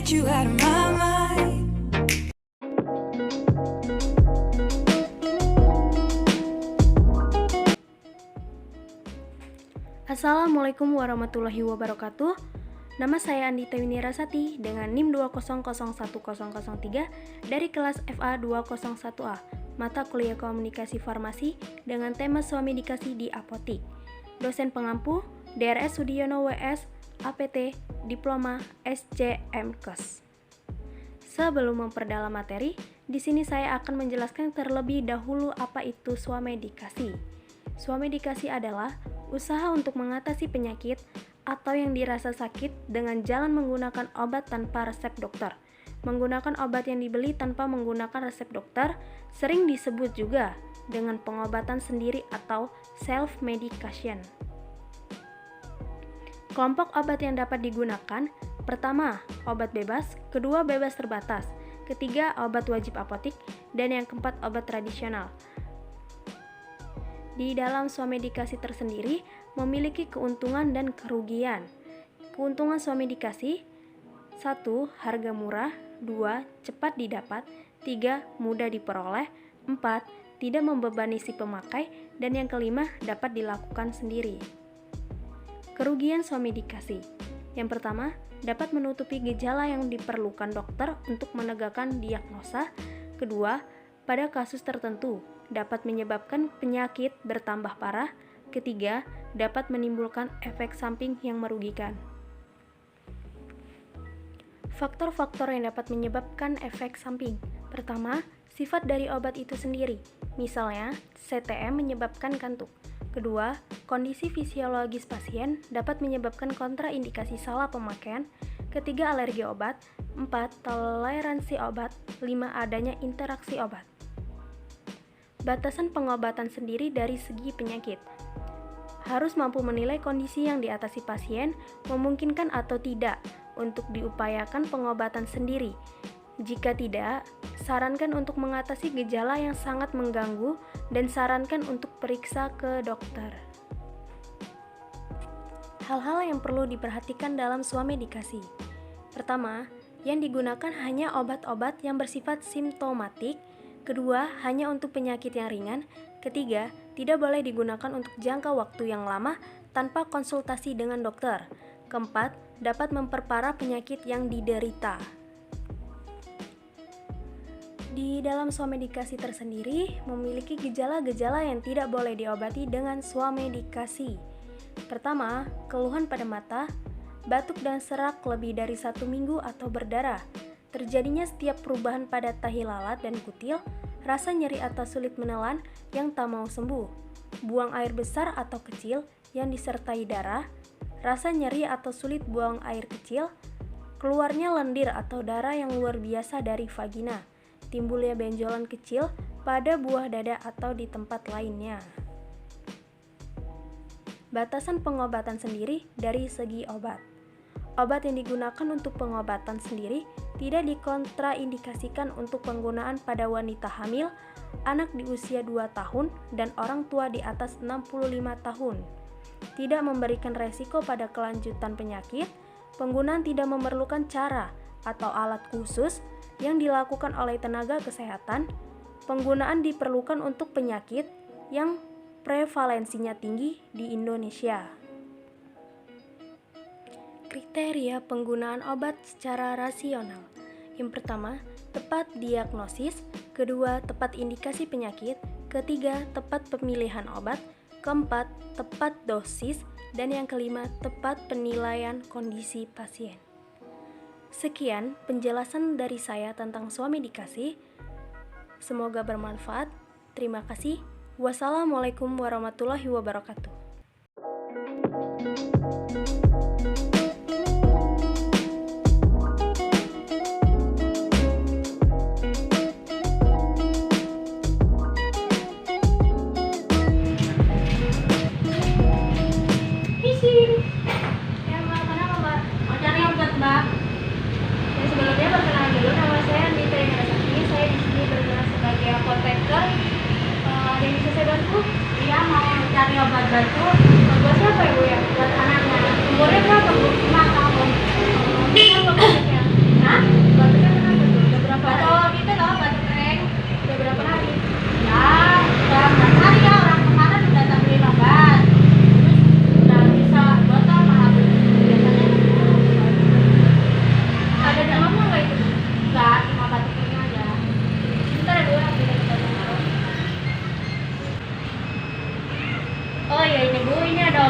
get you out of my mind. Assalamualaikum warahmatullahi wabarakatuh. Nama saya Andita Winirasati dengan NIM 2001003 dari kelas FA 201A, mata kuliah Komunikasi Farmasi dengan tema Swamedikasi di Apotik. Dosen pengampu DRS Sudiono WS, APT, Diploma SCMKes. Sebelum memperdalam materi, di sini saya akan menjelaskan terlebih dahulu apa itu swamedikasi. Swamedikasi adalah usaha untuk mengatasi penyakit atau yang dirasa sakit dengan jalan menggunakan obat tanpa resep dokter. Menggunakan obat yang dibeli tanpa menggunakan resep dokter sering disebut juga dengan pengobatan sendiri atau self-medication. Kelompok obat yang dapat digunakan: pertama, obat bebas; kedua, bebas terbatas; ketiga, obat wajib apotik; dan yang keempat, obat tradisional. Di dalam swamedikasi tersendiri memiliki keuntungan dan kerugian. Keuntungan swamedikasi: 1. Harga murah; 2. Cepat didapat; 3. Mudah diperoleh; 4. Tidak membebani si pemakai; dan yang kelima, dapat dilakukan sendiri. Kerugian swamedikasi: yang pertama, dapat menutupi gejala yang diperlukan dokter untuk menegakkan diagnosa. Kedua, pada kasus tertentu dapat menyebabkan penyakit bertambah parah. Ketiga, dapat menimbulkan efek samping yang merugikan. Faktor-faktor yang dapat menyebabkan efek samping: pertama, sifat dari obat itu sendiri. Misalnya, CTM menyebabkan kantuk. Kedua, kondisi fisiologis pasien dapat menyebabkan kontraindikasi salah pemakaian. Ketiga, alergi obat. 4. Toleransi obat. 5. Adanya interaksi obat. Batasan pengobatan sendiri dari segi penyakit: harus mampu menilai kondisi yang diatasi pasien, memungkinkan atau tidak untuk diupayakan pengobatan sendiri. Jika tidak, sarankan untuk mengatasi gejala yang sangat mengganggu dan sarankan untuk periksa ke dokter. Hal-hal yang perlu diperhatikan dalam swamedikasi: pertama, yang digunakan hanya obat-obat yang bersifat simptomatik. Kedua, hanya untuk penyakit yang ringan. Ketiga, tidak boleh digunakan untuk jangka waktu yang lama tanpa konsultasi dengan dokter. Keempat, dapat memperparah penyakit yang diderita. Di dalam swamedikasi tersendiri memiliki gejala-gejala yang tidak boleh diobati dengan swamedikasi. Pertama, keluhan pada mata, batuk dan serak lebih dari 1 minggu atau berdarah, terjadinya setiap perubahan pada tahi lalat dan kutil, rasa nyeri atau sulit menelan yang tak mau sembuh, buang air besar atau kecil yang disertai darah, rasa nyeri atau sulit buang air kecil, keluarnya lendir atau darah yang luar biasa dari vagina, timbulnya benjolan kecil pada buah dada atau di tempat lainnya. Batasan pengobatan sendiri dari segi obat: obat yang digunakan untuk pengobatan sendiri tidak dikontraindikasikan untuk penggunaan pada wanita hamil, anak di usia 2 tahun, dan orang tua di atas 65 tahun. Tidak memberikan resiko pada kelanjutan penyakit. Penggunaan tidak memerlukan cara atau alat khusus yang dilakukan oleh tenaga kesehatan. Penggunaan diperlukan untuk penyakit yang prevalensinya tinggi di Indonesia. Kriteria penggunaan obat secara rasional: yang pertama, tepat diagnosis. Kedua, tepat indikasi penyakit. Ketiga, tepat pemilihan obat. Keempat, tepat dosis. Dan yang kelima, tepat penilaian kondisi pasien. Sekian penjelasan dari saya tentang swamedikasi. Semoga bermanfaat. Terima kasih. Wassalamualaikum warahmatullahi wabarakatuh. Ya Mbak, kenapa Mbak? Mau cari obat Mbak? Dan sebelumnya perkenalan dulu, nama saya Andita Winirasati. Saya di sini bergerak sebagai apoteker. Ada yang bisa saya bantu? Iya, mau cari obat batuk. Buat siapa ya Bu ya? Buat anaknya. Umurnya berapa Bu? 5 tahun. Bisa obatnya? Hah?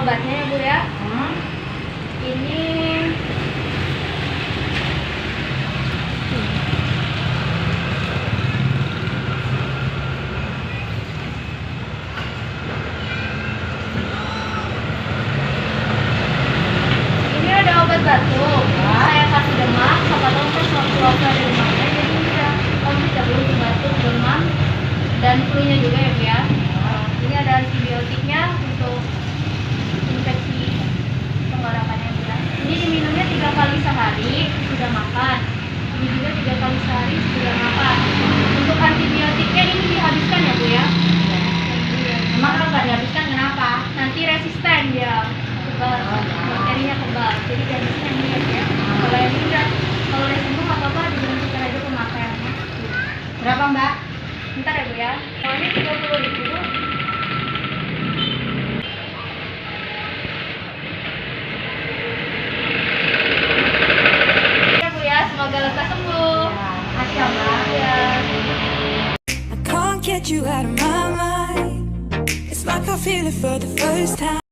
obatnya ya Bu ya. Ini ada obat batuk. Saya kasih demam, siapa tahu kan keluarga dari mana. Jadi udah bisa dulu batuk, demam, dan flu-nya juga ya Bu ya. Ini ada antibiotiknya untuk infeksi tenggorokannya Bu ya. Ini diminumnya 3 kali sehari sudah makan. Ini juga 3 kali sehari sudah makan. Untuk antibiotiknya ini dihabiskan ya Bu ya. Emang kalau nggak dihabiskan kenapa? Nanti resisten dia, kebal, bakterinya kebal. Jadi dihabiskan ini ya Bu ya. Kalau yang ini udah, kalau udah sembuh nggak apa-apa, diberhentikan aja pemakaiannya. Berapa Mbak? Bentar ya Bu ya. Ini 30.000 Bu. Ya Bu ya, semoga lekas sembuh. Makasih ya Mbak. Ya. I can't get you out of my mind. It's like I feel it for the first time.